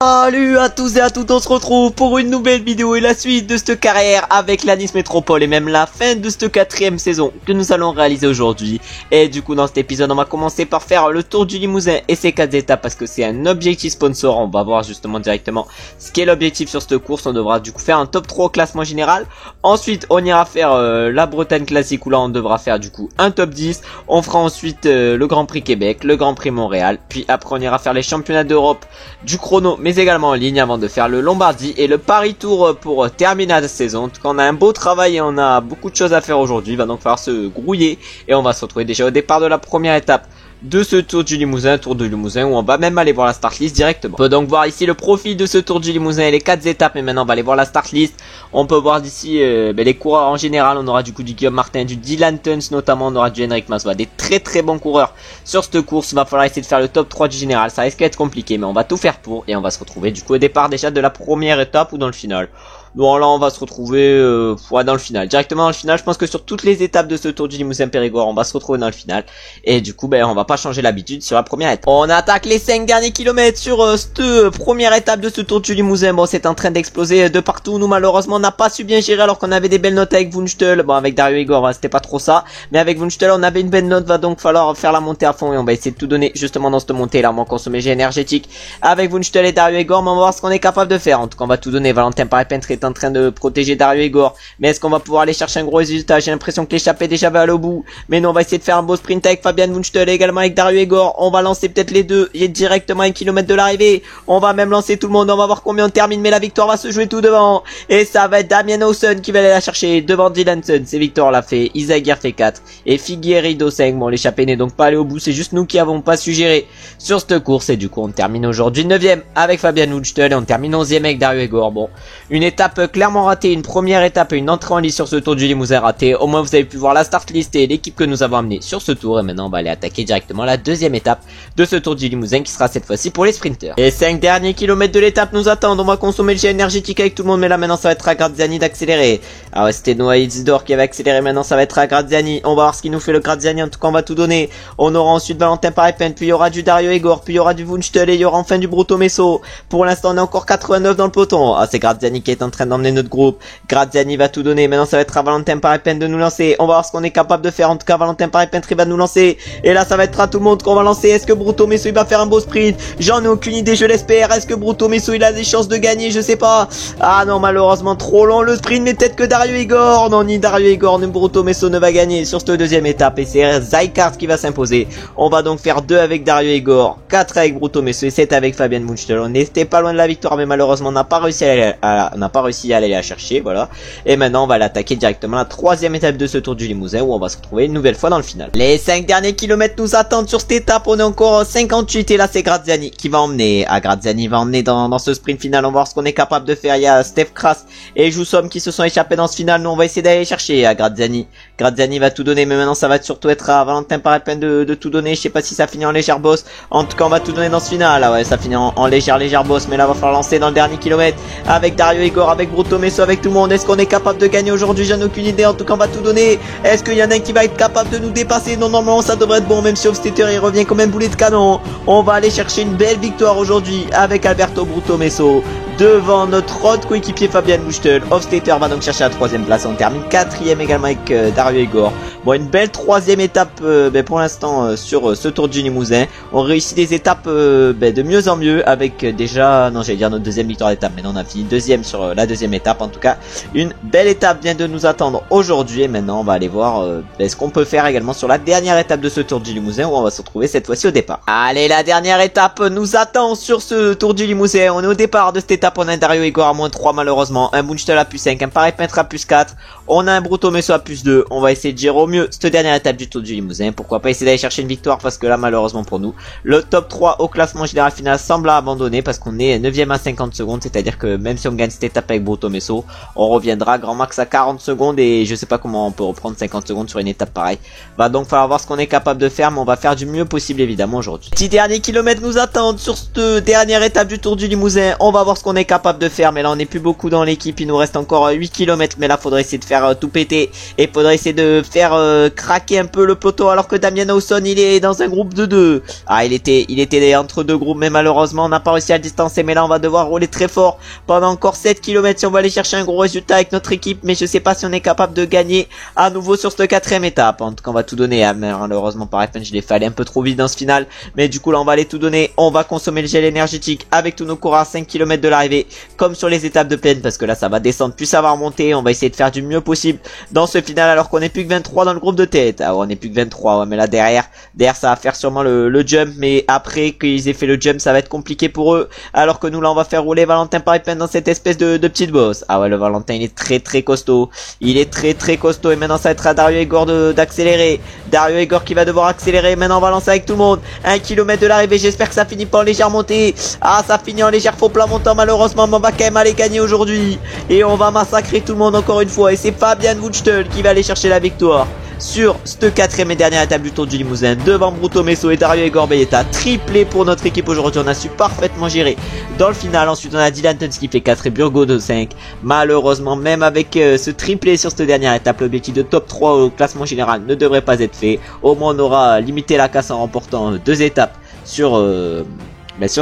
Salut à tous et à toutes, on se retrouve pour une nouvelle vidéo et la suite de cette carrière avec la Nice Métropole et même la fin de cette 4ème saison que nous allons réaliser aujourd'hui. Et du coup dans cet épisode on va commencer par faire le tour du Limousin et ses 4 étapes parce que c'est un objectif sponsor. On va voir justement directement ce qu'est l'objectif sur cette course. On devra du coup faire un top 3 au classement général. Ensuite on ira faire la Bretagne classique où là on devra faire du coup un top 10. On fera ensuite le Grand Prix Québec, le Grand Prix Montréal. Puis après on ira faire les championnats d'Europe du chrono mais également en ligne avant de faire le Lombardie et le Paris Tour pour terminer la saison. En tout cas on a un beau travail et on a beaucoup de choses à faire aujourd'hui. Il va donc falloir se grouiller et on va se retrouver déjà au départ de la première étape de ce tour du Limousin, tour de Limousin où on va même aller voir la start list directement. On peut donc voir ici le profil de ce tour du Limousin et les 4 étapes, mais maintenant on va aller voir la start list. On peut voir d'ici les coureurs en général. On aura du coup du Guillaume Martin, du Dylan Tuns notamment, on aura du Henrik Massoua, des très bons coureurs sur cette course. Il va falloir essayer de faire le top 3 du général, ça risque d'être compliqué mais on va tout faire pour et on va se retrouver du coup au départ déjà de la première étape ou dans le final. Bon là on va se retrouver dans le final, directement dans le final. Je pense que sur toutes les étapes de ce tour du Limousin Périgord on va se retrouver dans le final. Et du coup on va pas changer l'habitude sur la première étape. On attaque les 5 derniers kilomètres sur cette première étape de ce tour du Limousin. Bon c'est en train d'exploser de partout. Nous malheureusement on n'a pas su bien gérer alors qu'on avait des belles notes avec Wunschtel. Bon avec Dario Igor c'était pas trop ça, mais avec Wunschtel on avait une belle note. Va donc falloir faire la montée à fond et on va essayer de tout donner justement dans cette montée là. On va consommer G énergétique avec Wunschtel et Dario Igor, mais on va voir ce qu'on est capable de faire. En tout cas on va tout donner. Valentin Paré-Peintre est en train de protéger Dario Igor, mais est-ce qu'on va pouvoir aller chercher un gros résultat? J'ai l'impression que l'échappée déjà va aller au bout, mais non on va essayer de faire un beau sprint avec Fabian Wunschtel et également avec Dario Igor. On va lancer peut-être les deux et directement à 1 kilomètre de l'arrivée. On va même lancer tout le monde, on va voir combien on termine, mais la victoire va se jouer tout devant et ça va être Damien Hausen qui va aller la chercher devant Dylan Sun. C'est Victor l'a fait, Isaguirre fait 4 et Figueiredo 5. Bon l'échappée n'est donc pas allé au bout, c'est juste nous qui avons pas su gérer sur cette course et du coup on termine aujourd'hui 9ème avec Fabian Wunschtel et on termine 11ème avec Dario Igor. Bon une étape clairement ratée, une première étape et une entrée en lice sur ce tour du Limousin ratée. Au moins vous avez pu voir la start list et l'équipe que nous avons amenée sur ce tour et maintenant on va aller attaquer directement la deuxième étape de ce tour du Limousin qui sera cette fois-ci pour les sprinters. Les 5 derniers kilomètres de l'étape nous attendent. On va consommer le jet énergétique avec tout le monde, mais là maintenant ça va être à Graziani d'accélérer. Ah ouais c'était Noah Isidore qui avait accéléré, maintenant ça va être à Graziani. On va voir ce qu'il nous fait le Graziani, en tout cas on va tout donner. On aura ensuite Valentin Paré-Peintre, puis il y aura du Dario Igor, puis il y aura du Wunschtel et il y aura enfin du Bruto Messo. Pour l'instant on est encore 89 dans le peloton. Ah c'est Graziani qui est en train d'emmener notre groupe. Graziani va tout donner, maintenant ça va être à Valentin Paré-Peintre de nous lancer. On va voir ce qu'on est capable de faire. En tout cas Valentin Paré-Peintre il va nous lancer et là ça va être à tout le monde qu'on va lancer. Est-ce que Bruto Messo il va faire un beau sprint? J'en ai aucune idée, je l'espère. Est-ce que Bruto Messo il a des chances de gagner? Je sais pas. Ah non malheureusement trop long le sprint, mais peut-être que Dario Igor, non ni Dario Igor ni Bruto Messo ne va gagner sur cette deuxième étape et c'est Zycart qui va s'imposer. On va donc faire 2 avec Dario Igor, 4 avec Bruto Messo et 7 avec Fabian Wunschtel. On n'était pas loin de la victoire mais malheureusement on n'a pas réussi à aller la chercher, voilà. Et maintenant on va l'attaquer directement la troisième étape de ce tour du Limousin où on va se retrouver une nouvelle fois dans le final. Les 5 derniers kilomètres nous attendent sur cette étape. On est encore 58 et là c'est Graziani qui va emmener. Graziani va emmener dans ce sprint final. On va voir ce qu'on est capable de faire. Il y a Steph Kras et Joussom qui se sont échappés dans ce final. Nous on va essayer d'aller chercher à Graziani. Graziani va tout donner, mais maintenant ça va surtout être à Valentin Paré-Peintre de tout donner. Je sais pas si ça finit en légère boss. En tout cas on va tout donner dans ce final. Ah ouais ça finit en légère boss, mais là va falloir lancer dans le dernier kilomètre avec Dario Igor, avec Bruto Messo, avec tout le monde. Est-ce qu'on est capable de gagner aujourd'hui? J'en ai aucune idée. En tout cas on va tout donner. Est-ce qu'il y en a un qui va être capable de nous dépasser? Non normalement ça devrait être bon, même si Hofstetter il revient comme un boulet de canon. On va aller chercher une belle victoire aujourd'hui avec Alberto Bruto Messo devant notre autre coéquipier Fabian Wunschtel. Hofstetter va donc chercher la 3ème place. On termine 4ème également avec Dario Igor. Bon une belle 3ème étape pour l'instant sur ce tour du Limousin. On réussit des étapes de mieux en mieux avec déjà, non j'allais dire notre deuxième victoire d'étape, mais non on a fini 2ème sur la deuxième étape. En tout cas une belle étape vient de nous attendre aujourd'hui et maintenant on va aller voir ce qu'on peut faire également sur la dernière étape de ce tour du Limousin où on va se retrouver cette fois-ci au départ. Allez la dernière étape nous attend sur ce tour du Limousin. On est au départ de cette étape. On a un Dario Igor à -3 malheureusement, un Wunschtel à +5, un Paré-Peintre à +4, on a un Bruto Messo à +2. On va essayer de gérer au mieux cette dernière étape du tour du Limousin. Pourquoi pas essayer d'aller chercher une victoire parce que là malheureusement pour nous le top 3 au classement général final semble abandonner parce qu'on est 9ème à 50 secondes, c'est à dire que même si on gagne cette étape avec Bruto Messo on reviendra grand max à 40 secondes et je sais pas comment on peut reprendre 50 secondes sur une étape pareille. Va donc falloir voir ce qu'on est capable de faire, mais on va faire du mieux possible évidemment aujourd'hui. Petit dernier kilomètre nous attendent sur cette dernière étape du tour du Limousin. On va voir ce qu'on est capable de faire, mais là on n'est plus beaucoup dans l'équipe, il nous reste encore 8 km, mais là faudrait essayer de faire faire tout péter. Et faudrait essayer de faire craquer un peu le poteau alors que Damien Hawson il est dans un groupe de 2. Ah il était entre deux groupes mais malheureusement on n'a pas réussi à le distancer. Mais là on va devoir rouler très fort pendant encore 7 km si on va aller chercher un gros résultat avec notre équipe. Mais je sais pas si on est capable de gagner à nouveau sur cette 4ème étape. En tout cas on va tout donner. Ah, malheureusement par FN je l'ai fait aller un peu trop vite dans ce final. Mais du coup là on va aller tout donner. On va consommer le gel énergétique avec tous nos coureurs à 5 km de l'arrivée. Comme sur les étapes de plaine parce que là ça va descendre plus ça va remonter. On va essayer de faire du mieux possible dans ce final alors qu'on est plus que 23 dans le groupe de tête. Ah ouais, on est plus que 23 ouais, mais là derrière ça va faire sûrement le jump. Mais après qu'ils aient fait le jump ça va être compliqué pour eux. Alors que nous là on va faire rouler Valentin Paripin dans cette espèce de petite bosse. Ah ouais le Valentin il est très costaud. Il est très costaud et maintenant ça va être à Dario Igor d'accélérer. Dario Igor qui va devoir accélérer. Maintenant on va lancer avec tout le monde. 1 km de l'arrivée. J'espère que ça finit pas en légère montée. Ah ça finit en légère faux plat montant malheureusement. Mais on va quand même aller gagner aujourd'hui. Et on va massacrer tout le monde encore une fois. Et c'est Fabian Wutschtel qui va aller chercher la victoire sur cette 4ème et dernière étape du Tour du Limousin devant Bruto Messo et Dario Igor Belletta. Triplé pour notre équipe aujourd'hui. On a su parfaitement gérer dans le final. Ensuite on a Dylan Tuns qui fait 4 et Burgo de 5. Malheureusement même avec ce triplé sur cette dernière étape l'objectif de top 3 au classement général ne devrait pas être fait. Au moins on aura limité la casse en remportant 2 étapes sur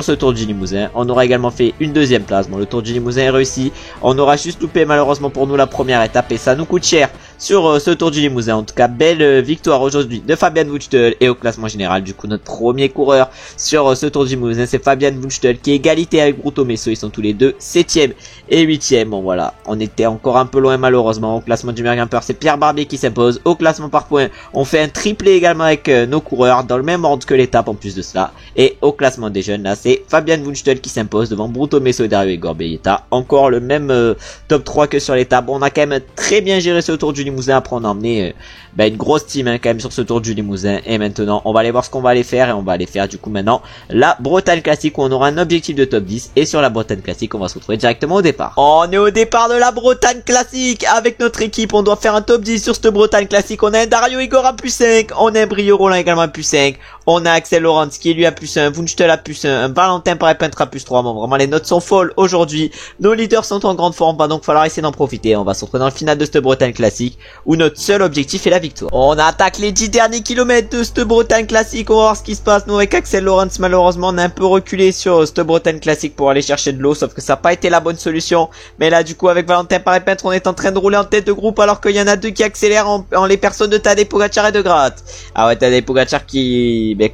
ce Tour du Limousin. On aura également fait une 2ème place. Bon le Tour du Limousin est réussi. On aura juste loupé malheureusement pour nous la première étape et ça nous coûte cher sur ce Tour du Limousin. En tout cas belle victoire aujourd'hui de Fabian Wutschtel. Et au classement général du coup notre premier coureur sur ce Tour du Limousin c'est Fabian Wutschtel qui est égalité avec Bruto Messo. Ils sont tous les deux 7ème et 8ème. Bon voilà on était encore un peu loin malheureusement. Au classement du meilleur grimpeur c'est Pierre Barbier qui s'impose. Au classement par points on fait un triplé également avec nos coureurs dans le même ordre que l'étape en plus de cela. Et au classement des jeunes là c'est Fabian Wutschtel qui s'impose devant Bruto Messo et Dario Igor Belletta. Encore le même top 3 que sur l'étape. On a quand même très bien géré ce Tour du Limousin. Après on a emmené une grosse team quand même sur ce Tour du Limousin. Et maintenant on va aller voir ce qu'on va aller faire. Et on va aller faire du coup maintenant la Bretagne Classique où on aura un objectif de top 10. Et sur la Bretagne Classique on va se retrouver directement au départ. On est au départ de la Bretagne Classique avec notre équipe. On doit faire un top 10 sur cette Bretagne Classique. On a un Dario Igor à plus 5. On a un Brio Roland également à plus 5. On a Axel Laurent qui est lui à plus 1. Wutschtel à plus 1. Un Valentin Paripin à plus 3. Bon vraiment les notes sont folles aujourd'hui. Nos leaders sont en grande forme. Va donc falloir essayer d'en profiter. On va se retrouver dans le final de cette Bretagne Classique où notre seul objectif est la victoire. On attaque les 10 derniers kilomètres de cette Bretagne Classique. On va voir ce qui se passe. Nous avec Axel Laurent malheureusement on a un peu reculé sur cette Bretagne Classique pour aller chercher de l'eau. Sauf que ça n'a pas été la bonne solution. Mais là du coup avec Valentin Paripin on est en train de rouler en tête de groupe alors qu'il y en a deux qui accélèrent en les personnes de Tadej Pogacar et de Graat. Ah ouais Tadej Pogacar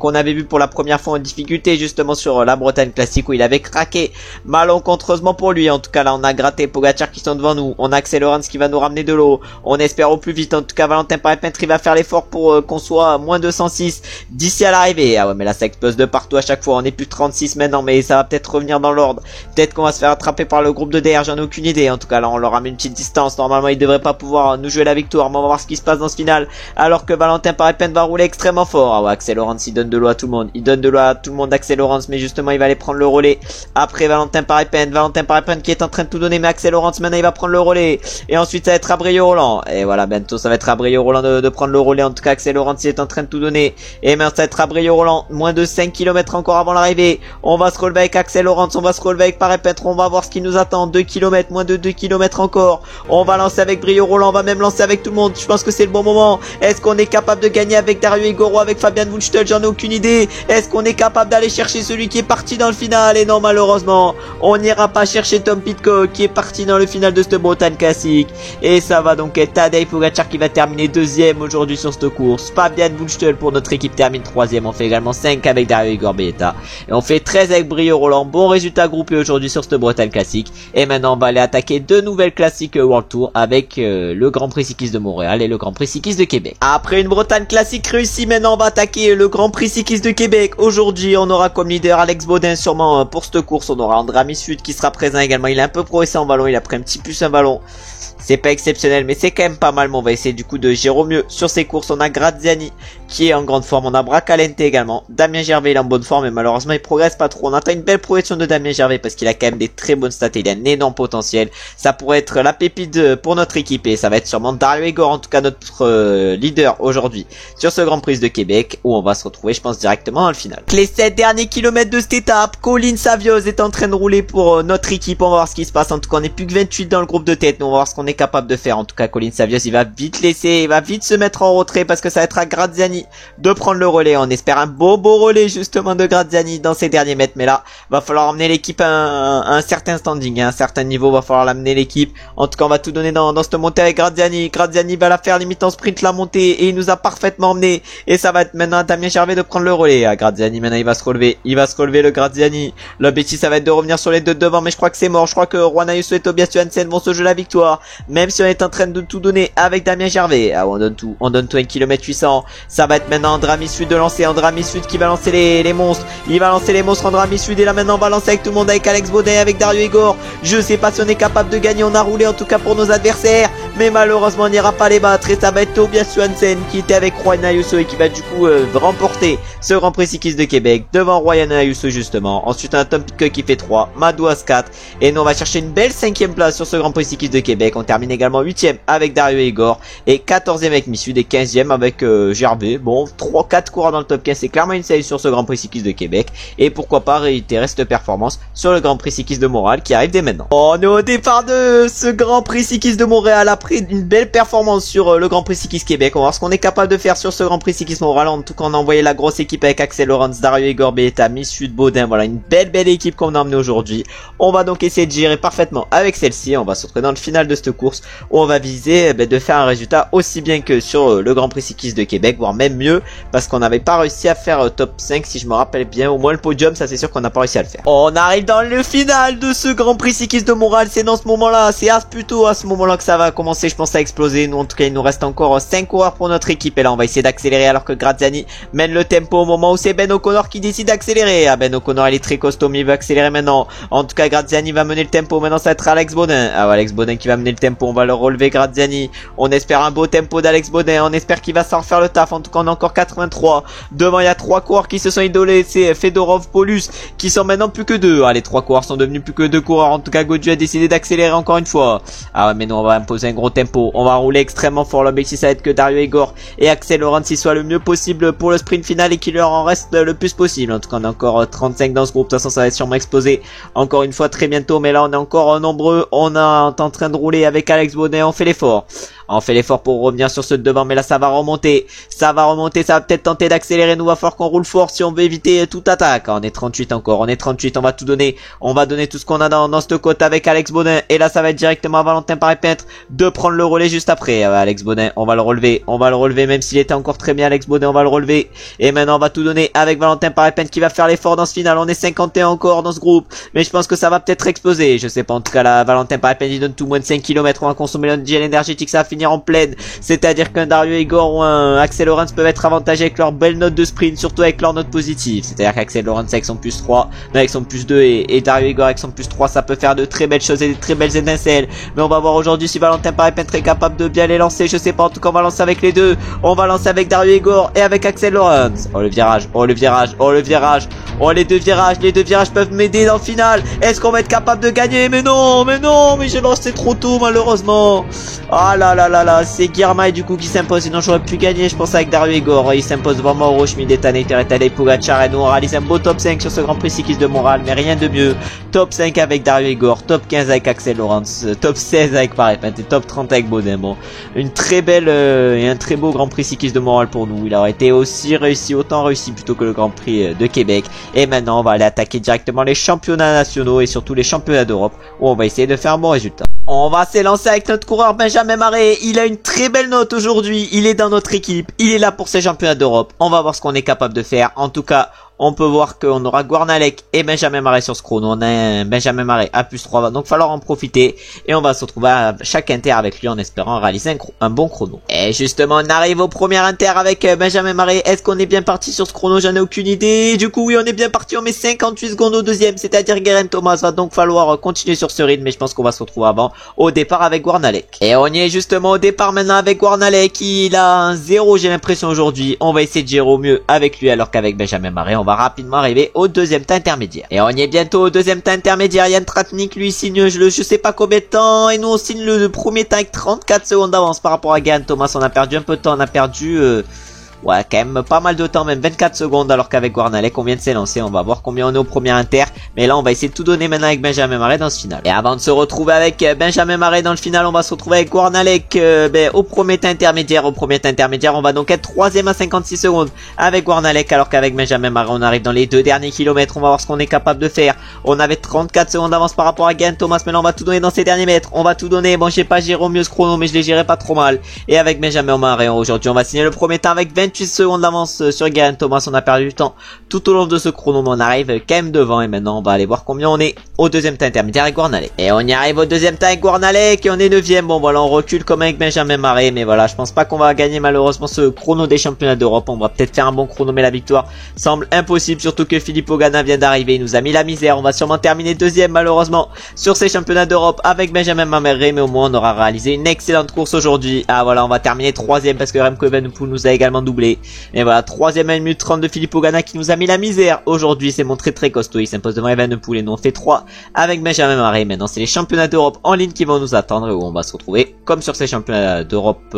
qu'on avait vu pour la première fois en difficulté justement sur la Bretagne Classique où il avait craqué malencontreusement pour lui. En tout cas là on a Graat et Pogacar qui sont devant nous. On a Axel Laurent qui va nous ramener de l'eau. On espère au plus vite. En tout cas Valentin Paripin il va faire l'effort pour qu'on soit à moins 206 d'ici à l'arrivée. Ah ouais mais là ça explose de partout à chaque fois. On est plus 36 maintenant mais ça va peut-être revenir dans l'ordre. Peut-être qu'on va se faire attraper par le groupe de derrière. J'en ai aucune idée. En tout cas là on leur a mis une petite distance. Normalement ils devraient pas pouvoir nous jouer la victoire. Mais on va voir ce qui se passe dans ce final. Alors que Valentin Paripin va rouler extrêmement fort. Ah ouais Axel Laurent il donne de l'eau à tout le monde. Il donne de l'eau à tout le monde Axel Laurent. Mais justement il va aller prendre le relais après Valentin Paripin. Valentin Paripin qui est en train de tout donner. Mais Axel Laurent maintenant il va prendre le relais. Et ensuite ça va être à Brio Roland. Et voilà bientôt ça va être à Brio Roland de prendre le relais. En tout cas Axel Laurent il est en train de tout donner. Et maintenant ça va être à Brio Roland. Moins de 5 km encore avant l'arrivée. On va se relever avec Axel Laurent. On va se relever avec Paripin. On va voir ce qui nous attend. 2 km. Moins de 2 km encore. On va lancer avec Brio Roland. On va même lancer avec tout le monde. Je pense que c'est le bon moment. Est-ce qu'on est capable de gagner avec Dario Igor ou avec Fabian Wutschtel? J'en ai aucune idée. Est-ce qu'on est capable d'aller chercher celui qui est parti dans le final? Et non malheureusement on n'ira pas chercher Tom Pidcock qui est parti dans le final de cette Bretagne Classique. Et ça va donc être Tadej Pogacar qui va terminer 2ème aujourd'hui sur cette course. Fabian Wutschtel pour notre équipe termine 3ème. On fait également 5 avec Dario Igor Belletta. Et on fait 13 avec Brio Roland. Bon résultat groupé aujourd'hui sur cette Bretagne Classique. Et maintenant on va aller attaquer deux nouvelles classiques World Tour avec le Grand Prix cycliste de Montréal et le Grand Prix cycliste de Québec. Après une Bretagne Classique réussie, maintenant on va attaquer le Grand Prix cycliste de Québec. Aujourd'hui on aura comme leader Alex Baudin sûrement pour cette course. On aura André Amisud qui sera présent également. Il a un peu progressé en ballon. Il a pris un petit plus un ballon. C'est pas exceptionnel mais c'est quand même pas mal. Mais on va essayer du coup de gérer au mieux sur ces courses. On a Graziani qui est en grande forme. On a Bracalente également. Damien Gervais il est en bonne forme mais malheureusement il progresse pas trop. On attend une belle progression de Damien Gervais parce qu'il a quand même des très bonnes stats. Il a un énorme potentiel. Ça pourrait être la pépite pour notre équipe et ça va être sûrement Dario Igor en tout cas notre leader aujourd'hui sur ce Grand Prix de Québec où on va se retrouver retrouver, je pense, directement dans le final. Les 7 derniers kilomètres de cette étape, Colin Savios est en train de rouler pour notre équipe. On va voir ce qui se passe. En tout cas, on n'est plus que 28 dans le groupe de tête. Nous, on va voir ce qu'on est capable de faire. En tout cas, Colin Savios, il va vite laisser, il va vite se mettre en retrait parce que ça va être à Graziani de prendre le relais. On espère un beau relais justement de Graziani dans ces derniers mètres. Mais là, va falloir emmener l'équipe à un certain standing, à un certain niveau. Va falloir l'amener l'équipe. En tout cas, on va tout donner dans cette montée avec Graziani. Graziani va la faire limite en sprint la montée et il nous a parfaitement emmené. Et ça va être maintenant à Damien Gervais de prendre le relais. À Graziani, maintenant il va se relever. Il va se relever le Graziani. L'objectif ça va être de revenir sur les deux devant, mais je crois que c'est mort. Je crois que Juan Ayuso et Tobias Johansen vont se jouer la victoire. Même si on est en train de tout donner avec Damien Gervais. Ah, on donne tout. On donne tout à 1 km 800. Ça va être maintenant Andrami Sud de lancer. Andrami Sud qui va lancer les monstres. Il va lancer les monstres Andrami Sud. Et là maintenant on va lancer avec tout le monde, avec Alex Baudin, avec Dario Igor. Je sais pas si on est capable de gagner. On a roulé en tout cas pour nos adversaires. Mais malheureusement on n'ira pas les battre. Et ça va être Tobias Johansen qui était avec Juan Ayuso et qui va du coup remporter ce Grand Prix cycliste de Québec devant Juan Ayuso justement. Ensuite on a Tom Pitcock qui fait 3, Madouas 4 et nous on va chercher une belle 5ème place sur ce Grand Prix cycliste de Québec. On termine également 8ème avec Dario Igor et 14ème avec Missud et 15ème avec Gervais. Bon, 3-4 coureurs dans le top 15, c'est clairement une série sur ce Grand Prix cycliste de Québec et pourquoi pas réitérer cette performance sur le Grand Prix cycliste de Montréal qui arrive dès maintenant. On est au départ de ce Grand Prix cycliste de Montréal après une belle performance sur le Grand Prix cycliste Québec. On va voir ce qu'on est capable de faire sur ce Grand Prix cycliste Montréal. En tout cas on a envoyé la grosse équipe avec Axel Laurens, Dario Igor, Beta, Missud, Baudin. Voilà une belle équipe qu'on a emmenée aujourd'hui. On va donc essayer de gérer parfaitement avec celle-ci. On va se retrouver dans le final de cette course où on va viser de faire un résultat aussi bien que sur le Grand Prix cycliste de Québec, voire même mieux parce qu'on n'avait pas réussi à faire top 5 si je me rappelle bien. Au moins le podium, ça c'est sûr qu'on n'a pas réussi à le faire. On arrive dans le final de ce Grand Prix cycliste de Montréal. C'est dans ce moment-là, c'est plutôt à ce moment-là que ça va commencer, je pense, à exploser. Nous en tout cas il nous reste encore 5 coureurs pour notre équipe et là on va essayer d'accélérer alors que Graziani mène le tempo au moment où c'est Ben O'Connor qui décide d'accélérer. Ah, Ben O'Connor il est très costaud mais il veut accélérer maintenant. En tout cas Graziani va mener le tempo. Maintenant ça va être Alex Baudin. Ah, Alex Baudin qui va mener le tempo. On va le relever Graziani. On espère un beau tempo d'Alex Baudin. On espère qu'il va s'en faire le taf. En tout cas on a encore 83. Devant il y a 3 coureurs qui se sont idolés. C'est Fedorov, Paulus qui sont maintenant plus que 2. Ah, les 3 coureurs sont devenus plus que 2 coureurs. En tout cas Gaudu a décidé d'accélérer encore une fois. Ah ouais mais nous on va imposer un gros tempo. On va rouler extrêmement fort. L'objectif ça va être que Dario Igor et Axel Laurens y soient le mieux possible pour le sprint final et qu'il leur en reste le plus possible. En tout cas on a encore 35 dans ce groupe. De toute façon ça va être sûrement explosé encore une fois très bientôt. Mais là on est encore nombreux. On est en train de rouler avec Alex Baudin. On fait l'effort. On fait l'effort pour revenir sur ce devant, mais là ça va remonter. Ça va peut-être tenter d'accélérer. Nous va falloir qu'on roule fort si on veut éviter toute attaque. On est 38 encore, on est 38, on va tout donner. On va donner tout ce qu'on a dans cette côte avec Alex Baudin. Et là ça va être directement à Valentin Paré-Peintre de prendre le relais juste après. Alex Baudin, on va le relever même s'il était encore très bien Alex Baudin, on va le relever. Et maintenant on va tout donner avec Valentin Paré-Peintre qui va faire l'effort dans ce final. On est 51 encore dans ce groupe, mais je pense que ça va peut-être exploser. Je sais pas, en tout cas là Valentin Paré-Peintre il donne tout moins de 5 km. On va consommer le gel énergétique, ça va finir en pleine. C'est-à-dire qu'un Dario Igor ou un Axel Laurens peuvent être avantagés avec leur belle note de sprint, surtout avec leur note positive. C'est-à-dire qu'Axel Laurens avec son plus 3, avec son plus 2 et Dario Igor avec son plus 3, ça peut faire de très belles choses et de très belles étincelles. Mais on va voir aujourd'hui si Valentin Paré-Peintre est capable de bien les lancer. Je sais pas, en tout cas on va lancer avec les deux. On va lancer avec Dario Igor et avec Axel Laurens. Oh le virage, oh le virage, oh le virage. Oh les deux virages peuvent m'aider dans le final. Est-ce qu'on va être capable de gagner? Mais non, mais j'ai lancé trop tôt malheureusement. Ah là, c'est Girmay du coup qui s'impose. Sinon j'aurais pu gagner je pense avec Dario Igor. Il s'impose devant Mauro Schmid et Tadej Pogacar et nous on réalise un beau top 5 sur ce Grand Prix cycliste de Montréal. Mais rien de mieux. Top 5 avec Dario Igor, top 15 avec Axel Laurens, top 16 avec Paré-Peintre et top 30 avec Baudin. Bon, une très belle et un très beau Grand Prix cycliste de Montréal pour nous. Il aurait été autant réussi plutôt que le Grand Prix de Québec. Et maintenant on va aller attaquer directement les championnats nationaux et surtout les championnats d'Europe où on va essayer de faire un bon résultat. On va s'élancer avec notre coureur Benjamin Marais. Il a une très belle note aujourd'hui. Il est dans notre équipe. Il est là pour ces championnats d'Europe. On va voir ce qu'on est capable de faire. En tout cas, on peut voir qu'on aura Guarnalec et Benjamin Marais sur ce chrono. On a un Benjamin Marais à plus 3, va donc falloir en profiter. Et on va se retrouver à chaque inter avec lui en espérant réaliser un bon chrono. Et justement, on arrive au premier inter avec Benjamin Marais. Est-ce qu'on est bien parti sur ce chrono? J'en ai aucune idée. Du coup, oui, on est bien parti. On met 58 secondes au deuxième, c'est-à-dire Geraint Thomas. Va donc falloir continuer sur ce rythme. Mais je pense qu'on va se retrouver avant au départ avec Guarnalec. Et on y est justement au départ maintenant avec Guarnalec. Il a un 0, j'ai l'impression aujourd'hui. On va essayer de gérer au mieux avec lui alors qu'avec Benjamin Marais, on va rapidement arriver au deuxième temps intermédiaire. Et on y est bientôt au deuxième temps intermédiaire. Yann Tratnik lui signe je sais pas combien de temps et nous on signe le premier temps avec 34 secondes d'avance par rapport à Geraint Thomas. On a perdu un peu de temps, on a perdu Ouais, quand même pas mal de temps, même 24 secondes, alors qu'avec Guarnalec, on vient de s'élancer. On va voir combien on est au premier inter. Mais là, on va essayer de tout donner maintenant avec Benjamin Marais dans ce final. Et avant de se retrouver avec Benjamin Marais dans le final, on va se retrouver avec Guarnalec au premier intermédiaire. Au premier intermédiaire, on va donc être troisième à 56 secondes avec Guarnalec, alors qu'avec Benjamin Marais, on arrive dans les 2 derniers kilomètres. On va voir ce qu'on est capable de faire. On avait 34 secondes d'avance par rapport à Geraint Thomas. Maintenant, on va tout donner dans ces derniers mètres. On va tout donner. Bon, j'ai pas géré au mieux ce chrono, mais je l'ai géré pas trop mal. Et avec Benjamin Marais, aujourd'hui, on va signer le premier temps avec 28 secondes d'avance sur Geraint Thomas. On a perdu du temps tout au long de ce chrono, mais on arrive quand même devant. Et maintenant, on va aller voir combien on est au deuxième temps intermédiaire avec Guarnalec. Et on y arrive au deuxième temps avec Guarnalec et on est 9ème. Bon, voilà, on recule comme avec Benjamin Marais, mais voilà, je pense pas qu'on va gagner malheureusement ce chrono des championnats d'Europe. On va peut-être faire un bon chrono, mais la victoire semble impossible, surtout que Filippo Ganna vient d'arriver. Il nous a mis la misère. On va sûrement terminer 2ème malheureusement sur ces championnats d'Europe avec Benjamin Marais, mais au moins on aura réalisé une excellente course aujourd'hui. Ah voilà, on va terminer 3ème parce que Remco Evenepoel nous a également doublé. Et voilà, 3ème à 1 minute 30 de Filippo Ganna qui nous a mis la misère aujourd'hui. C'est montré très costaud. Il s'impose devant Evenepoel et nous on fait 3 avec Benjamin Marais. Maintenant c'est les championnats d'Europe en ligne qui vont nous attendre, où on va se retrouver comme sur ces championnats d'Europe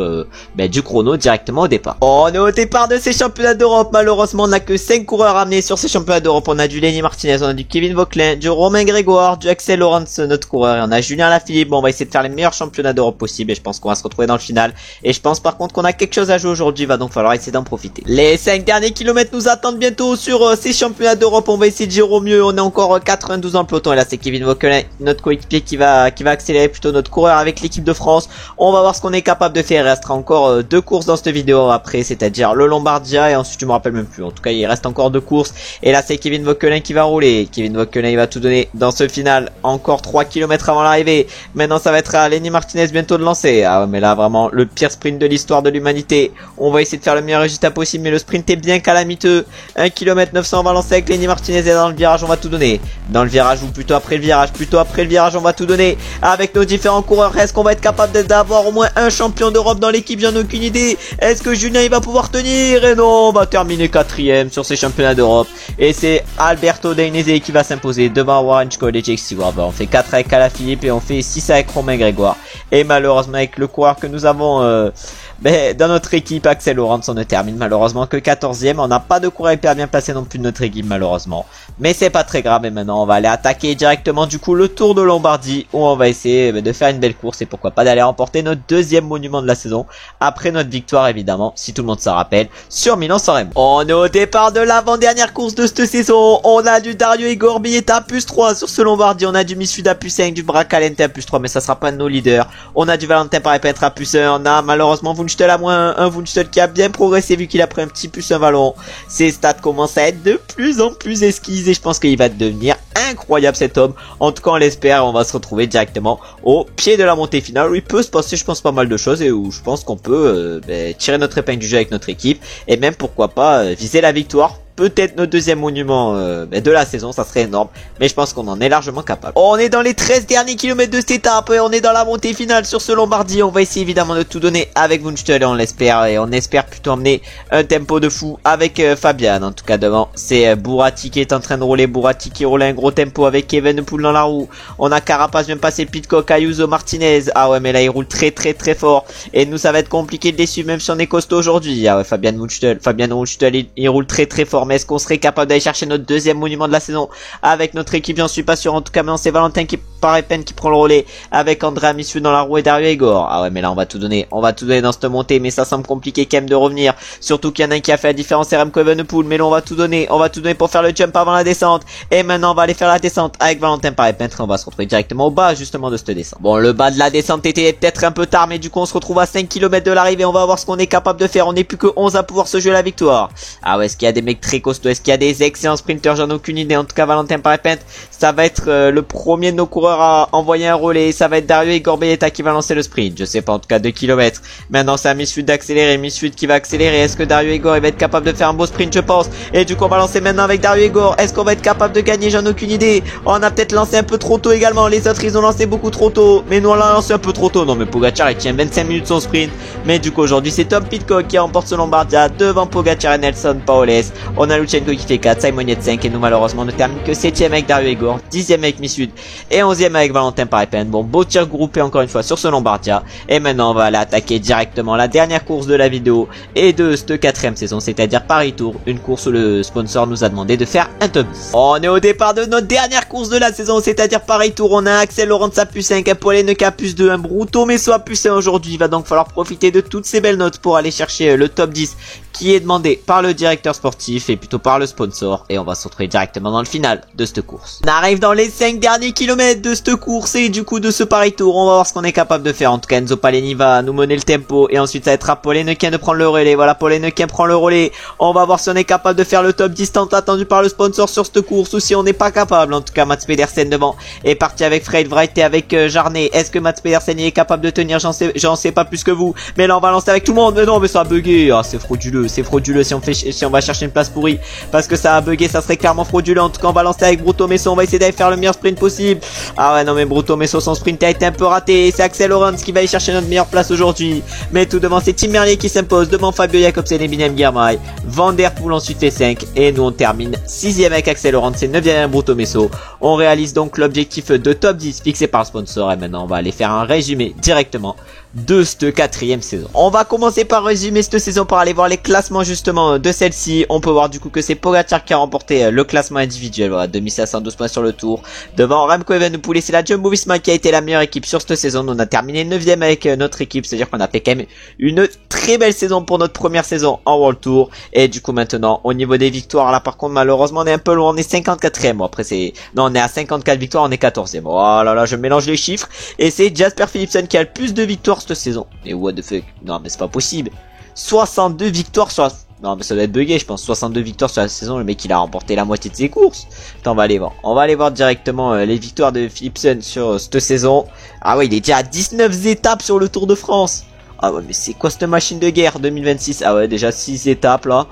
du chrono directement au départ. On est au départ de ces championnats d'Europe. Malheureusement on n'a que 5 coureurs amenés sur ces championnats d'Europe. On a du Lenny Martinez, on a du Kevin Vauquelin, du Romain Grégoire, du Axel Laurens notre coureur, et on a Julien Lafilippe. Bon, on va essayer de faire les meilleurs championnats d'Europe possible et je pense qu'on va se retrouver dans le final. Et je pense par contre qu'on a quelque chose à jouer aujourd'hui, va donc falloir essayer d'en profiter. Les 5 derniers kilomètres nous attendent bientôt sur ces championnats d'Europe. On va essayer de gérer au mieux. On est encore 92 dans le peloton et là c'est Kevin Vauquelin, notre coéquipier qui va accélérer plutôt notre coureur avec l'équipe de France. On va voir ce qu'on est capable de faire. Il restera encore 2 courses dans cette vidéo après, c'est-à-dire le Lombardia et ensuite je me rappelle même plus. En tout cas, il reste encore 2 courses et là c'est Kevin Vauquelin qui va rouler. Kevin Vauquelin, il va tout donner dans ce final. Encore 3 km avant l'arrivée. Maintenant ça va être à Lenny Martinez bientôt de lancer. Ah ouais, mais là vraiment le pire sprint de l'histoire de l'humanité. On va essayer de faire le meilleur résultat possible, mais le sprint est bien calamiteux. 1 km 900, on va lancer avec Lenny Martinez et dans le virage on va tout donner. Dans le virage ou plutôt après le virage on va tout donner avec nos différents coureurs. Est-ce qu'on va être capable d'avoir au moins un champion d'Europe dans l'équipe? J'en ai aucune idée. Est-ce que Julien il va pouvoir tenir? Et non, on va terminer 4ème sur ces championnats d'Europe et c'est Alberto Dainese qui va s'imposer devant Warren Scholl et Jake Stewart. On fait 4 avec Alaphilippe et on fait 6 avec Romain Grégoire. Et malheureusement avec le coureur que nous avons dans notre équipe, Axel Laurens, on ne termine malheureusement que 14ème. On n'a pas de coureur hyper bien placé non plus de notre équipe malheureusement. Mais c'est pas très grave. Et maintenant on va aller attaquer directement du coup le Tour de Lombardie, où on va essayer de faire une belle course et pourquoi pas d'aller remporter notre 2e monument de la saison après notre victoire évidemment, si tout le monde s'en rappelle, sur Milan-San Remo. On est au départ de l'avant-dernière course de cette saison. On a du Dario Igor Bieta plus 3 sur ce Lombardie. On a du Missuda plus 5, du Bracalente à plus 3, mais ça sera pas de nos leaders. On a du Valentin Paré-Petre à plus 1. On a malheureusement Wunschtel à moins 1. Wunschtel qui a bien progressé vu qu'il a pris un petit plus 1 vallon. Ses stats commencent à être de plus en plus esquisses et je pense qu'il va devenir incroyable cet homme. En tout cas on l'espère. On va se retrouver directement au pied de la montée finale où il peut se passer je pense pas mal de choses et où je pense qu'on peut tirer notre épingle du jeu avec notre équipe et même pourquoi pas viser la victoire. Peut-être notre 2e monument de la saison, ça serait énorme, mais je pense qu'on en est largement capable. On est dans les 13 derniers kilomètres de cette étape et on est dans la montée finale sur ce Lombardie. On va essayer évidemment de tout donner avec Wunschtel et on l'espère, et on espère plutôt emmener un tempo de fou avec Fabian. En tout cas devant c'est Bourati qui est en train de rouler, Bourati qui roule un gros tempo avec Evenepoel dans la roue. On a Carapaz vient passer Pidcock, Ayuso, Martinez. Ah ouais mais là il roule très fort et nous ça va être compliqué de les suivre même si on est costaud aujourd'hui. Ah ouais Fabian Wunschtel il roule très fort. Mais est-ce qu'on serait capable d'aller chercher notre 2e monument de la saison avec notre équipe? J'en suis pas sûr. En tout cas maintenant c'est Valentin qui paraît peine qui prend le relais avec Andrea Missu dans la roue et Dario Igor. Ah ouais mais là on va tout donner dans cette montée, mais ça semble compliqué quand même de revenir, surtout qu'il y en a un qui a fait la différence, c'est Remco Evenepoel. Mais là on va tout donner pour faire le jump avant la descente et maintenant on va aller faire la descente avec Valentin Paré-Petre et on va se retrouver directement au bas justement de cette descente. Bon le bas de la descente était peut-être un peu tard, mais du coup on se retrouve à 5 km de l'arrivée. On va voir ce qu'on est capable de faire. On n'est plus que 11 à pouvoir se jouer la victoire. Ah ouais, est-ce qu'il y a des mecs très costauds? Est-ce qu'il y a des excellents sprinters? J'en ai aucune idée. En tout cas Valentin Paré-Petre, ça va être le premier de nos coureurs à envoyer un relais. Ça va être Dario Igor Bieta qui va lancer le sprint. Je sais pas, en tout cas 2 km. Maintenant c'est à Misfud d'accélérer. Misfud qui va accélérer. Est-ce que Dario Igor il va être capable de faire un beau sprint? Je pense. Et du coup on va lancer maintenant avec Dario Igor. Est-ce qu'on va être capable de gagner? J'en ai aucune idée. On a peut-être lancé un peu trop tôt également. Les autres ils ont lancé beaucoup trop tôt, mais nous on l'a lancé un peu trop tôt. Non mais Pogacar il tient 25 minutes son sprint. Mais du coup aujourd'hui c'est Tom Pidcock qui remporte ce Lombardia devant Pogacar et Nelson Paoles. On a Lutsenko qui fait 4, Simon Yates 5 et nous malheureusement ne termine que 7ème avec Dario Igor, 10ème avec Misfud et 11e avec Valentin Parepin. Bon, beau tir groupé encore une fois sur ce Lombardia. Et maintenant on va aller attaquer directement la dernière course de la vidéo et de cette 4ème saison, c'est-à-dire Paris Tour, une course où le sponsor nous a demandé de faire un top 10. On est au départ de notre dernière course de la saison, c'est-à-dire Paris Tour. On a un Axel Laurent à plus 5, un Paul Hennecke à plus 2, un Bruto Messo à plus 1 aujourd'hui. Il va donc falloir profiter de toutes ces belles notes pour aller chercher le top 10 qui est demandé par le directeur sportif et plutôt par le sponsor, et on va se retrouver directement dans le final de cette course. On arrive dans les 5 derniers kilomètres de cette course et du coup de ce Paris Tour. On va voir ce qu'on est capable de faire. En tout cas, Enzo Paleni va nous mener le tempo et ensuite ça va être à Paul Hennecke de prendre le relais. Voilà, Paul Hennecke prend le relais. On va voir si on est capable de faire le top 10 tant attendu par le sponsor sur cette course ou si on n'est pas capable. En tout cas, Mats Pedersen devant est parti avec Fred Wright et avec Jarnet. Est-ce que Mats Pedersen est capable de tenir? J'en sais pas plus que vous. Mais là on va lancer avec tout le monde. Mais non, mais ça a bugué. Ah, c'est frauduleux si on va chercher une place pourrie parce que ça a bugué, ça serait clairement frauduleux. En tout cas, on va lancer avec Bruto Messo. On va essayer d'aller faire le meilleur sprint possible. Ah ouais, non mais Bruto Messo, son sprint a été un peu raté. C'est Axel Laurent qui va aller chercher notre meilleure place aujourd'hui. Mais tout devant, c'est Tim Merlier qui s'impose devant Fabio Jakobsen et Binem Girmay. Van Der Poel ensuite fait 5 et nous on termine 6ème avec Axel Laurent, c'est 9ème Bruto Messo. On réalise donc l'objectif de top 10 fixé par le sponsor et maintenant on va aller faire un résumé directement de cette 4ème saison. On va commencer par résumer cette saison par aller voir les classements justement de celle-ci. On peut voir du coup que c'est Pogacar qui a remporté le classement individuel, voilà, 2512 points sur le tour devant Remco Evenepoel, et c'est la Jumbo-Visma qui a été la meilleure équipe sur cette saison. On a terminé 9ème avec notre équipe, c'est-à-dire qu'on a fait quand même une très belle saison pour notre première saison en World Tour. Et du coup maintenant au niveau des victoires, là par contre malheureusement on est un peu loin, on est 54ème. Bon, après c'est, non, on est à 54 victoires, on est 14ème. Oh là là, je mélange les chiffres et c'est Jasper Philipsen qui a le plus de victoires cette saison. Mais what the fuck, non mais c'est pas possible. 62 victoires sur la... Non mais ça doit être bugué, je pense. 62 victoires sur la saison, le mec il a remporté la moitié de ses courses. Attends, on va aller voir. On va aller voir directement les victoires de Philipsen sur cette saison. Ah ouais, il est déjà à 19 étapes sur le Tour de France. Ah ouais, mais c'est quoi cette machine de guerre 2026? Ah ouais, déjà 6 étapes là.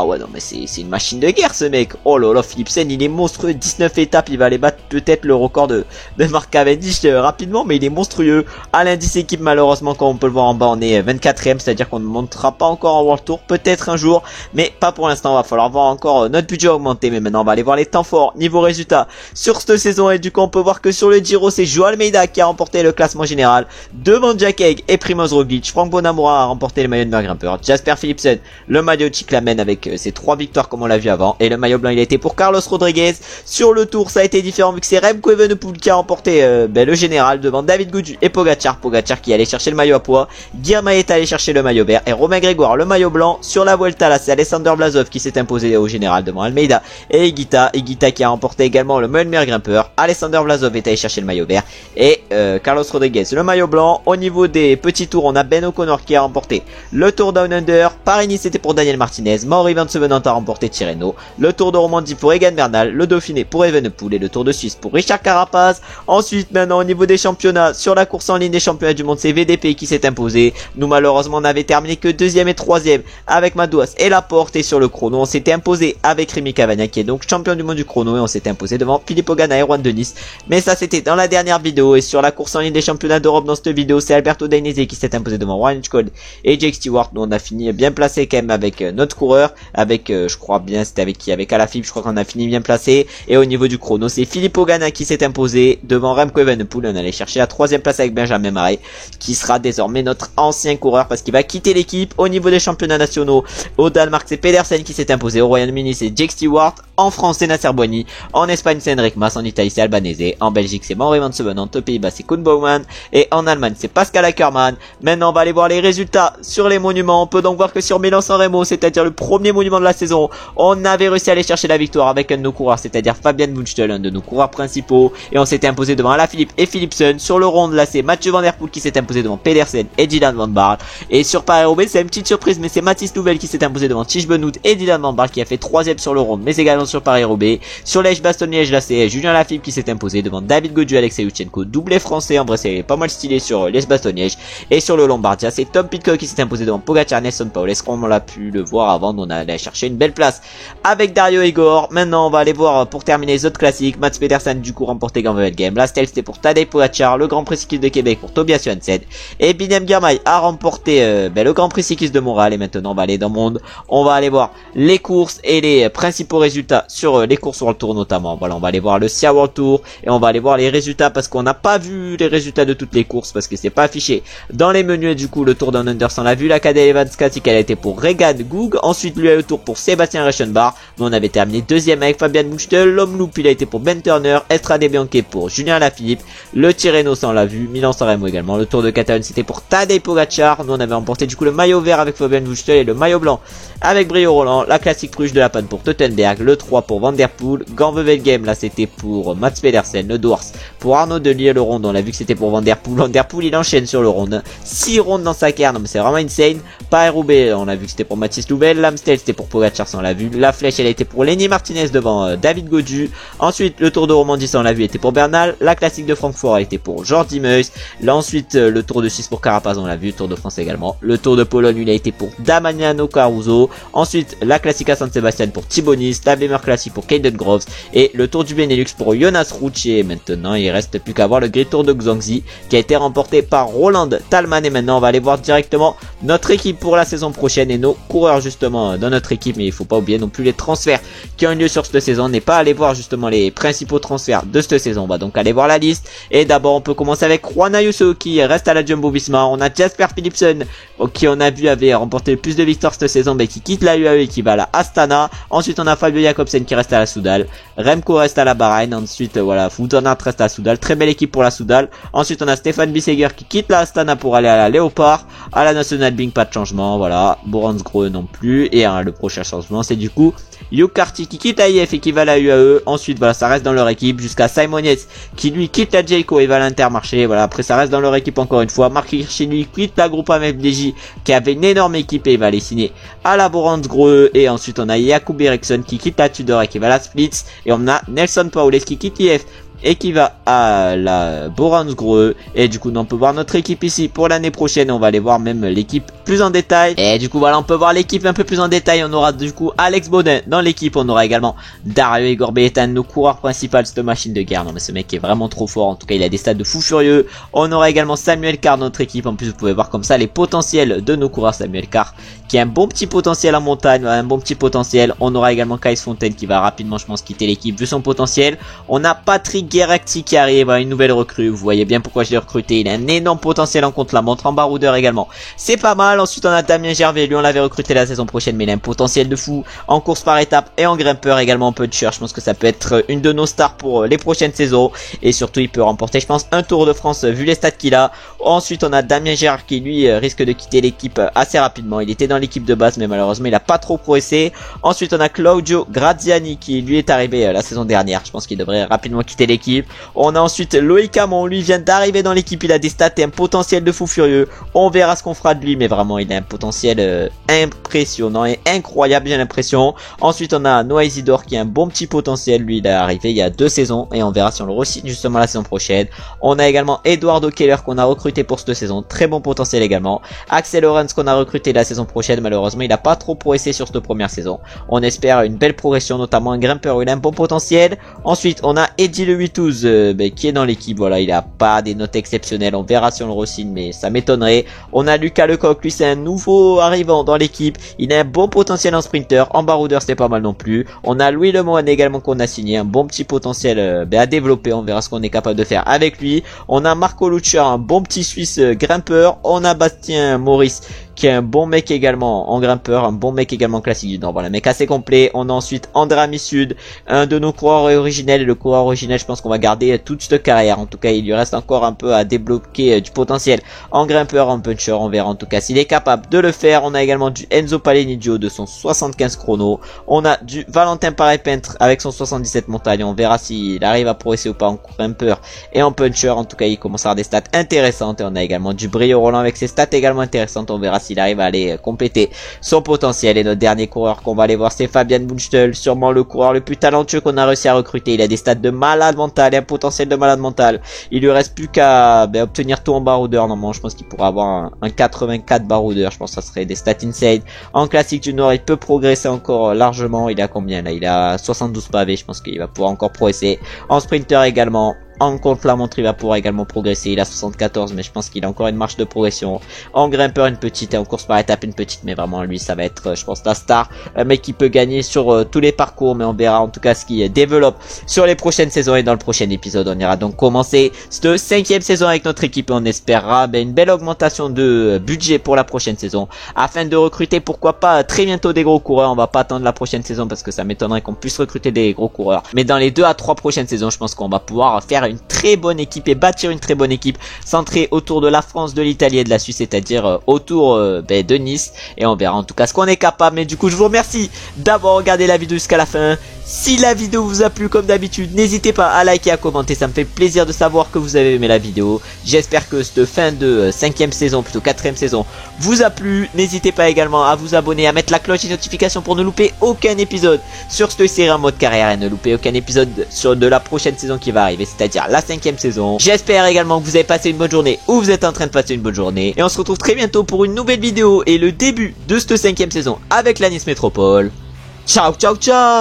Ah ouais, non mais c'est une machine de guerre ce mec. Oh là là, Philipsen il est monstrueux, 19 étapes, il va aller battre peut-être le record de Mark Cavendish rapidement, mais il est monstrueux. À l'indice équipe malheureusement, comme on peut le voir en bas, on est 24ème, c'est-à-dire qu'on ne montera pas encore en World Tour, peut-être un jour, mais pas pour l'instant. Va falloir voir encore notre budget augmenter, mais maintenant on va aller voir les temps forts niveau résultat sur cette saison. Et du coup on peut voir que sur le Giro c'est Joao Almeida qui a remporté le classement général devant Jack Haig et Primoz Roglic. Frank Bonamura a remporté le maillot de meilleur grimpeur, Jasper Philipsen le maillot de cyclamen avec ses 3 victoires comme on l'a vu avant, et le maillot blanc il a été pour Carlos Rodriguez. Sur le tour ça a été différent vu que c'est Remco Evenepoel qui a remporté le général devant David Gaudu et Pogacar qui allait chercher le maillot à poids, Girmay est allé chercher le maillot vert et Romain Grégoire le maillot blanc. Sur la Vuelta là c'est Alexander Vlasov qui s'est imposé au général devant Almeida et Higuita qui a remporté également le maillot de meilleur grimpeur. Alexander Vlasov est allé chercher le maillot vert et Carlos Rodriguez le maillot blanc. Au niveau des petits tours, on a Ben O'Connor qui a remporté le Tour Down Under. Paris-Nice c'était pour Daniel Martinez, Mauri Van Sevenant a remporté Tirreno, le Tour de Romandie pour Egan Bernal, le Dauphiné pour Evenepoel et le Tour de Suisse pour Richard Carapaz. Ensuite maintenant au niveau des championnats, sur la course en ligne des championnats du monde c'est VDP qui s'est imposé. Nous malheureusement on n'avait terminé que 2ème et 3ème avec Madouas et Laporte, et sur le chrono on s'était imposé avec Rémi Cavagna qui est donc champion du monde du chrono, et on s'était imposé devant Filippo Ganna et Juan de Nice. Mais ça c'était dans la dernière vidéo. Et sur la course en ligne des championnats d'Europe dans cette vidéo c'est Alberto Dainese qui s'est imposé devant Ryan Hitchcock et Jake Stewart. Nous on a fini bien placé quand même avec notre coureur, avec je crois bien c'était avec qui, avec Alaphilippe, je crois qu'on a fini bien placé. Et au niveau du chrono c'est Filippo Ganna qui s'est imposé devant Remco Evenepoel. On allait chercher la 3ème place avec Benjamin Marais qui sera désormais notre ancien coureur parce qu'il va quitter l'équipe. Au niveau des championnats nationaux, au Danemark c'est Pedersen qui s'est imposé, au Royaume-Uni c'est Jake Stewart, en France c'est Nasser Boigny, en Espagne c'est Enric Mas, en Italie c'est Albanese, en Belgique c'est Mauri Van Sevenant, aux Pays-Bas c'est Koen Bouwman et en Allemagne c'est Pascal Ackermann. Maintenant on va aller voir les résultats sur les monuments. On peut donc voir que sur Milan-San Remo, c'est-à-dire le premier monument de la saison, on avait réussi à aller chercher la victoire avec un de nos coureurs, c'est-à-dire Fabian Wunschtel, un de nos coureurs principaux, et on s'était imposé devant Alaphilippe et Philipsen. Sur le rond là c'est Mathieu Van Der Poel qui s'est imposé devant Pedersen et Dylan Van Baarle. Et sur Paris-Roubaix c'est une petite surprise, mais c'est Mathis Louvel qui s'est imposé devant Tish Benoît et Dylan Van Baarle qui a fait 3ème sur le rond, mais également sur Paris-Roubaix. Sur Liège-Bastogne-Liège là c'est Julien Alaphilippe qui s'est imposé devant David Gaudu et Alexei Lutsenko, doublé français. En vrai c'est pas mal stylé sur Liège-Bastogne-Liège. Et sur le Lombardia c'est Tom Pidcock qui s'est imposé devant Pogacar, Nelson Paul, comme on l'a pu le voir avant. On a aller chercher une belle place avec Dario Igor. Maintenant on va aller voir pour terminer les autres classiques. Mats Pedersen du coup remporté Gauntlet Game. La Stelle c'était pour Tadej Pogacar, le Grand Prix cycliste de Québec pour Tobias Johansson. Et Binem Girmay a remporté le Grand Prix cycliste de Montréal. Et maintenant on va aller dans le monde. On va aller voir les courses et les principaux résultats sur les courses sur le tour notamment. Voilà, on va aller voir le SIA World Tour et on va aller voir les résultats parce qu'on n'a pas vu les résultats de toutes les courses parce que c'est pas affiché dans les menus. Et du coup le Tour Down Under on l'a vu, la Cadel Evans Classic elle a été pour Regan Goug. Ensuite l'UAE Tour pour Sébastien Reichenbach. Nous on avait terminé deuxième avec Fabian Buchtel. L'Homme il a été pour Ben Turner. Estrade Bianchi pour Julien Lafilippe. Le Tirreno on l'a vu, Milan-San Remo également. Le Tour de Catalogne c'était pour Tadej Pogacar. Nous on avait remporté du coup le maillot vert avec Fabian Buchtel et le maillot blanc avec Brio Roland. La classique Bruges de la Panne pour Teutenberg. Le 3 pour Van Der Poel. Gauntlet Game là c'était pour Mats Pedersen. Le Dwars pour Arnaud Delis. Le Ronde on a vu que c'était pour Van Der Poel. Van Der Poel il enchaîne sur le Ronde. 6 rondes dans sa carrière, non mais c'est vraiment insane. Paris-Roubaix on a vu que c'était pour Mathis Louvel. L'Amstel c'était pour Pogacar, on l'a vu. La Flèche elle a été pour Lenny Martinez devant David Gaudu. Ensuite le Tour de Romandie on l'a vu était pour Bernal. La classique de Francfort a été pour Jordi Meus. Là ensuite le Tour de Suisse pour Carapaz on l'a vu. Tour de France également. Le Tour de Pologne il a été pour Damiano Caruso. Ensuite la classique à San Sébastien pour Thibaut Nice. La Bremer Classic pour Caden Groves. Et le Tour du Benelux pour Jonas Ruch. Et maintenant il reste plus qu'à voir le Great Tour de Guangxi qui a été remporté par Roland Thalmann. Et maintenant on va aller voir directement notre équipe pour la saison prochaine et nos coureurs justement dans notre équipe. Mais il faut pas oublier non plus les transferts qui ont eu lieu sur cette saison. On n'est pas allé voir justement les principaux transferts de cette saison. On va donc aller voir la liste. Et d'abord on peut commencer avec Juan Ayuso qui reste à la Jumbo-Visma. On a Jasper Philipsen qui on a vu avait remporté le plus de victoires cette saison mais qui quitte la UAE et qui va à la Astana. Ensuite on a Fabio Jakobsen qui reste à la Soudal. Remco reste à la Bahreïn. Ensuite voilà, Wout van Aert reste à la Soudal. Très belle équipe pour la Soudal. Ensuite on a Stefan Bissegger qui quitte la Astana pour aller à la Léopard. À la National Bing pas de changement. Voilà, Boransgrohe non plus. Et le prochain changement c'est du coup Hugh Carty qui quitte la IF et qui va à la UAE. Ensuite voilà, ça reste dans leur équipe jusqu'à Simon Yates qui lui quitte la Jayco et va à l'Intermarché. Voilà, après ça reste dans leur équipe encore une fois. Marc Hirschi lui quitte la groupe FDJ qui avait une énorme équipe et il va aller signer à la Boransgrohe. Et ensuite on a Jakub Eriksson qui quitte la Tudor et qui va à la Splits. Et on a Nelson Paules qui quitte l'IF et qui va à la Boransgrohe. Et du coup on peut voir notre équipe ici pour l'année prochaine. On va aller voir même l'équipe plus en détail. Et du coup voilà, on peut voir l'équipe un peu plus en détail. On aura du coup Alex Baudin dans l'équipe. On aura également Dario Igor Belletan, nos coureurs principaux de cette machine de guerre. Non mais ce mec est vraiment trop fort. En tout cas il a des stats de fou furieux. On aura également Samuel Carr dans notre équipe. En plus vous pouvez voir comme ça les potentiels de nos coureurs. Samuel Carr qui a un bon petit potentiel en montagne, un bon petit potentiel. On aura également Kais Fontaine qui va rapidement je pense quitter l'équipe vu son potentiel. On a Patrick Gueracti qui arrive, une nouvelle recrue. Vous voyez bien pourquoi je l'ai recruté. Il a un énorme potentiel en contre-la-montre, en baroudeur également. C'est pas mal. Ensuite on a Damien Gervais. Lui on l'avait recruté la saison prochaine mais il a un potentiel de fou en course par étape et en grimpeur également en puncher. Je pense que ça peut être une de nos stars pour les prochaines saisons. Et surtout il peut remporter je pense un Tour de France vu les stats qu'il a. Ensuite on a Damien Gérard qui lui risque de quitter l'équipe assez rapidement. Il était dans l'équipe de base mais malheureusement il a pas trop progressé. Ensuite on a Claudio Graziani qui lui est arrivé la saison dernière. Je pense qu'il devrait rapidement quitter l'équipe. On a ensuite Loïc Hamon, lui vient d'arriver dans l'équipe, il a des stats et un potentiel de fou furieux. On verra ce qu'on fera de lui mais vraiment il a un potentiel impressionnant et incroyable j'ai l'impression. Ensuite on a Noah Isidore qui a un bon petit potentiel, lui il est arrivé il y a 2 saisons et on verra si on le re-signe justement la saison prochaine. On a également Eduardo Keller qu'on a recruté pour cette saison, très bon potentiel également. Axel Lorenz qu'on a recruté la saison prochaine, malheureusement il a pas trop progressé sur cette première saison. On espère une belle progression, notamment un grimpeur où il a un bon potentiel. Ensuite on a Eddie Le Huitouz qui est dans l'équipe, voilà il a pas des notes exceptionnelles, on verra si on le re-signe mais ça m'étonnerait. On a Lucas Lecoq, lui c'est un nouveau arrivant dans l'équipe, il a un bon potentiel en sprinter, en baroudeur c'est pas mal non plus. On a Louis Lemoine également qu'on a signé, un bon petit potentiel à développer, on verra ce qu'on est capable de faire avec lui. On a Marco Lucia, un bon petit Suisse grimpeur. On a Bastien Maurice qui est un bon mec également en grimpeur, un bon mec également classique du Nord. Voilà, mec assez complet. On a ensuite André Missud, un de nos coureurs originels. Et le coureur originel, je pense qu'on va garder toute cette carrière. En tout cas, il lui reste encore un peu à débloquer du potentiel en grimpeur, en puncher. On verra en tout cas s'il est capable de le faire. On a également du Enzo Palenidio de son 75 chrono. On a du Valentin Paré-Peintre avec son 77 montagne. On verra s'il arrive à progresser ou pas en grimpeur et en puncher. En tout cas, il commence à avoir des stats intéressantes. Et on a également du Brio Roland avec ses stats également intéressantes. On verra s'il arrive à aller compléter son potentiel. Et notre dernier coureur qu'on va aller voir, c'est Fabian Bunchtel, sûrement le coureur le plus talentueux qu'on a réussi à recruter. Il a des stats de malade mental et un potentiel de malade mental. Il lui reste plus qu'à obtenir tout en baroudeur. Normalement, je pense qu'il pourra avoir un 84 baroudeur. Je pense que ça serait des stats insane. En classique junior, il peut progresser encore largement. Il a combien là? Il a 72 pavés. Je pense qu'il va pouvoir encore progresser. En sprinter également. En contre-la-montre, il va pouvoir également progresser. Il a 74, mais je pense qu'il a encore une marge de progression. En grimpeur, une petite, et en course par étape, une petite. Mais vraiment, lui, ça va être, je pense, la star. Un mec qui peut gagner sur tous les parcours. Mais on verra en tout cas ce qu'il développe sur les prochaines saisons. Et dans le prochain épisode, on ira donc commencer cette 5e saison avec notre équipe. Et on espérera une belle augmentation de budget pour la prochaine saison. Afin de recruter, pourquoi pas, très bientôt des gros coureurs. On va pas attendre la prochaine saison parce que ça m'étonnerait qu'on puisse recruter des gros coureurs. Mais dans les 2 à 3 prochaines saisons, je pense qu'on va pouvoir faire une très bonne équipe et bâtir une très bonne équipe centrée autour de la France, de l'Italie et de la Suisse, c'est-à-dire autour de Nice, et on verra en tout cas ce qu'on est capable. Mais du coup je vous remercie d'avoir regardé la vidéo jusqu'à la fin. Si la vidéo vous a plu comme d'habitude, n'hésitez pas à liker, à commenter, ça me fait plaisir de savoir que vous avez aimé la vidéo. J'espère que cette fin de 5e saison, plutôt 4e saison, vous a plu. N'hésitez pas également à vous abonner, à mettre la cloche et notification pour ne louper aucun épisode sur cette série en mode carrière et ne louper aucun épisode de la prochaine saison qui va arriver, c'est-à-dire la 5e saison. J'espère également que vous avez passé une bonne journée ou vous êtes en train de passer une bonne journée. Et on se retrouve très bientôt pour une nouvelle vidéo et le début de cette 5e saison avec la Nice Métropole. Ciao, ciao, ciao!